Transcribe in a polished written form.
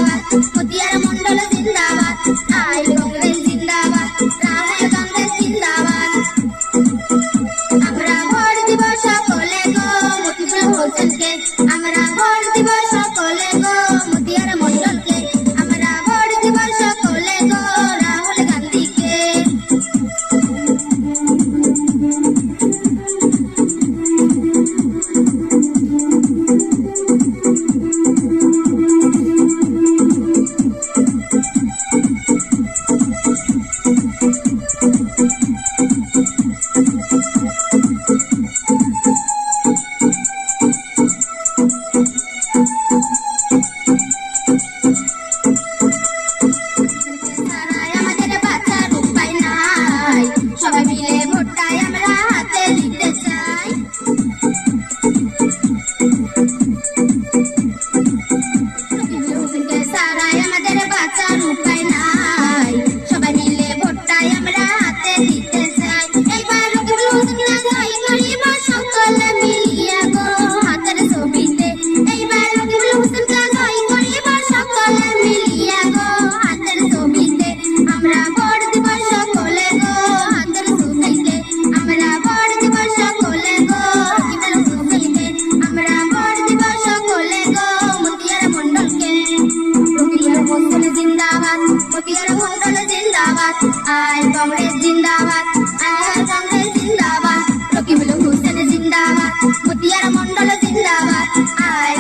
জিন্দাবাদ, মতিয়ার মন্ডল জিন্দাবাদ, আই কংগ্রেস জিন্দাবাদ, রাহুল গান্ধী জিন্দাবাদ। আমরা ভোট দিব সকলে গো মতিউর হোসেনকে, আমরা ভোট দিব সকলে গো মতিয়ার মন্ডলকে, আমরা ভোট দিব সকলে গো রাহুল গান্ধীকে। আমাদের বাঁচার উপায় নাই, সবাই মিলে ভোটটাই আমরা হাতে দিতে চাই। হোসেনকে ছাড়াই আমাদের বাঁচার উপায় নাই, সবাই মিলে ভোটটাই আমরা হাতে দিতে চাই। এইবার রকিবুল হোসেনকে জয় করিব সকলে মিলিয়া গো হাতের ছবিতে, এইবার রকিবুল হোসেনকে জয় করিব সকলে মিলিয়া গো হাতের ছবিতে, আমরা ভোট দিব সকলে গো হাতের ছবিতে, আমরা ভোট দিব সকলে গো রকিবুল হোসেনকে, আমরা ভোট দিব সকলে গো মতিয়ার মন্ডলকে। রকিবুল হোসেন জিন্দাবাদ, মতিয়ার মন্ডল জিন্দাবাদ, আই কংগ্রেস জিন্দাবাদ, আই কংগ্রেস জিন্দাবাদ, রকিবুল হোসেন জিন্দাবাদ, মতিয়ার মন্ডল জিন্দাবাদ, আই